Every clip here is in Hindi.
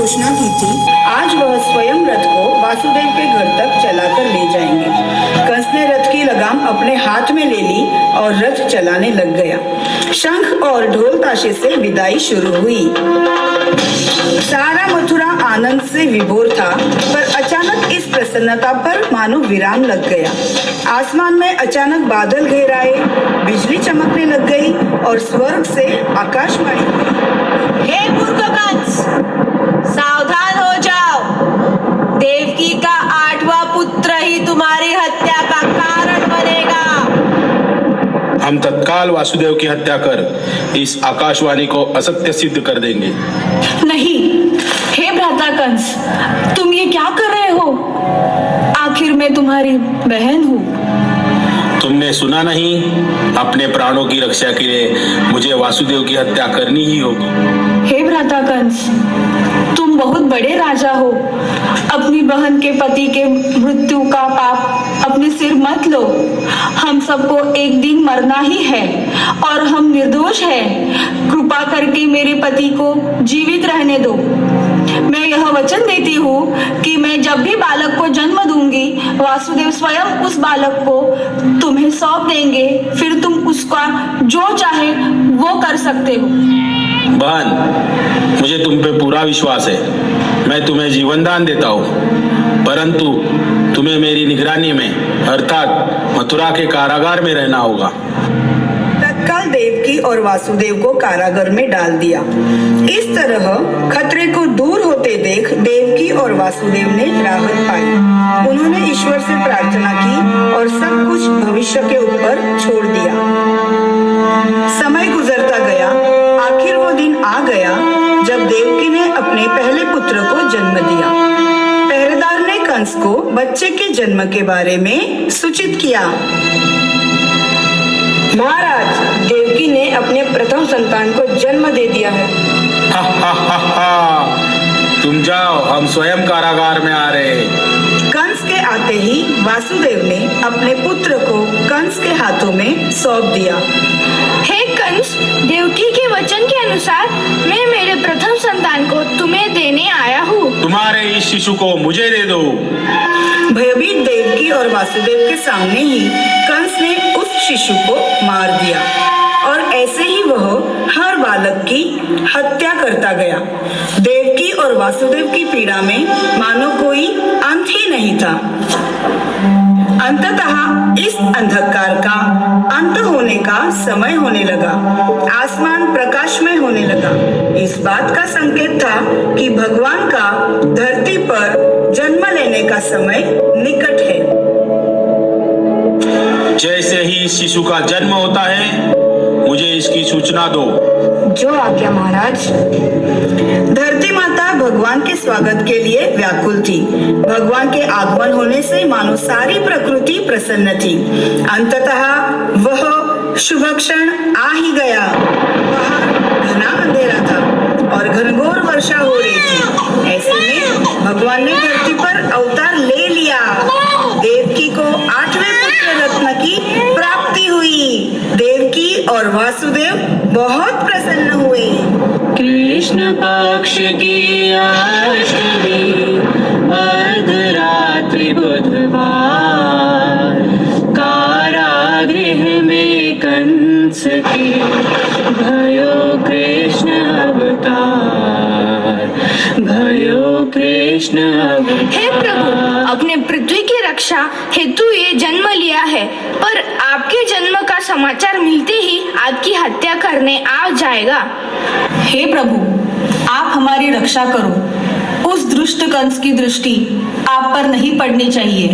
घोषणा की थी, आज वह स्वयं रथ को वासुदेव के घर तक चलाकर ले जाएंगे। कंस ने रथ की लगाम अपने हाथ में ले ली और रथ चलाने लग गया। शंख और ढोल ताशे से विदाई शुरू हुई। सारा मथुरा आनंद से विभोर था, पर अचानक इस प्रसन्नता पर मानो विराम लग गया। आसमान में अचानक बादल घेर आए, बिजली चमकने लग गई और स्वर्ग से आकाशवाणी हुई, हे मूर्ख कंस, सावधान हो जाओ। देवकी का 8वां पुत्र ही तुम्हारी हत्या का कारण बनेगा। हम तत्काल वासुदेव की हत्या कर इस आकाशवाणी को असत्य सिद्ध कर देंगे। नहीं, हे भ्राता कंस, तुम ये क्या कर रहे हो? आखिर मैं तुम्हारी बहन हूँ। तुमने सुना नहीं, अपने प्राणों की रक्षा के लिए मुझे वासुदेव की हत्या करनी ही होगी। हे भ्राता कंस, तुम बहुत बड़े राजा हो। अपनी बहन के पति के मृत्यु का पाप अपने सिर मत लो। हम सबको एक दिन मरना ही है और हम निर्दोष हैं। कृपा करके मेरे पति को जीवित रहने दो। मैं यह वचन देती हूँ कि मैं जब भी बालक को जन्म दूंगी, वासुदेव स्वयं उस बालक को तुम्हें सौंप देंगे। फिर तुम उसका जो चाहे वो कर सकते हो। बहन, मुझे तुम पे पूरा विश्वास है। मैं तुम्हें जीवन दान देता हूँ, परंतु तुम्हें मेरी निगरानी में अर्थात मथुरा के कारागार में रहना होगा। तत्काल देवकी और वासुदेव को कारागार में डाल दिया। इस तरह खतरे को दूर होते देख देवकी और वासुदेव ने राहत पाई। उन्होंने ईश्वर से प्रार्थना की और सब कुछ भविष्य के ऊपर छोड़ दिया। समय गुजरता गया। आखिर वो दिन आ गया जब देवकी ने अपने पहले पुत्र को जन्म दिया। पहरेदार ने कंस को बच्चे के जन्म के बारे में सूचित किया। महाराज, देवकी ने अपने प्रथम संतान को जन्म दे दिया है। हा हा हा हा, तुम जाओ, हम स्वयं कारागार में आ रहे। कंस के आते ही वासुदेव ने अपने पुत्र को कंस के हाथों में सौंप दिया। हे कंस, देवकी के वचन के अनुसार मैं मेरे प्रथम संतान को तुम्हें देने आया हूँ। तुम्हारे इस शिशु को मुझे दे दो। भयभीत देवकी और वासुदेव के सामने ही कंस ने उस शिशु को मार दिया और ऐसे ही वह हर बालक की हत्या करता गया। देवकी और वासुदेव की पीड़ा में मानो कोई अंत ही नहीं था। अंततः इस अंधकार का अंत होने का समय होने लगा। आसमान प्रकाशमय होने लगा। इस बात का संकेत था कि भगवान का धरती पर जन्म लेने का समय निकट है। जैसे ही इस शिशु का जन्म होता है, मुझे इसकी सूचना दो। जो आज्ञा महाराज। धरती माता भगवान के स्वागत के लिए व्याकुल थी। भगवान के आगमन होने से मानो सारी प्रकृति प्रसन्न थी। अंततः वह शुभ क्षण आ ही गया। बाहर घना अंधेरा था और घनघोर वर्षा हो रही थी। ऐसे में भगवान ने धरती पर अवतार ले लिया। देवकी को 8वें पुत्र रत्न की प्राप्ति हुई। देवकी और वासुदेव बहुत प्रसन्न हुए। कृष्ण पक्ष की अष्टमी, अर्धरात्रि बुधवार, कारागृह में कंस की भयो कृष्ण अवतार, भयो कृष्ण अवतार। हे प्रभु, अपने पृथ्वी की रक्षा हेतु ये जन्म लिया है, पर आपके जन्म का समाचार मिलते ही आपकी हत्या करने आ जाएगा। हे प्रभु, आप हमारी रक्षा करो। उस दुष्ट कंस की दृष्टि आप पर नहीं पड़नी चाहिए।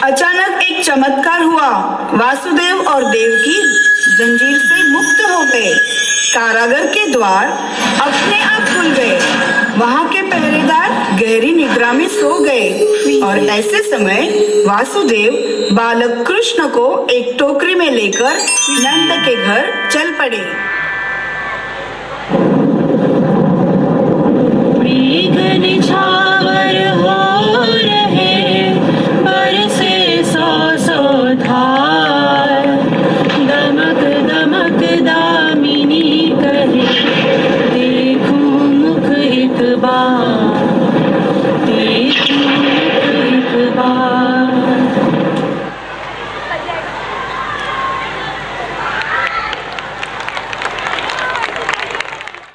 अचानक एक चमत्कार हुआ। वासुदेव और देवकी जंजीर से मुक्त हो गए। कारागार के द्वार अपने आप खुल गए। वहां के पहरेदार गहरी निद्रा में सो गए और ऐसे समय वासुदेव बालक कृष्ण को एक टोकरी में लेकर नंद के घर चल पड़े। निछावर हो रहे, बरसे सौ सौ धार, दमक दमक दामिनी कहे, देखूं मुख एक बार।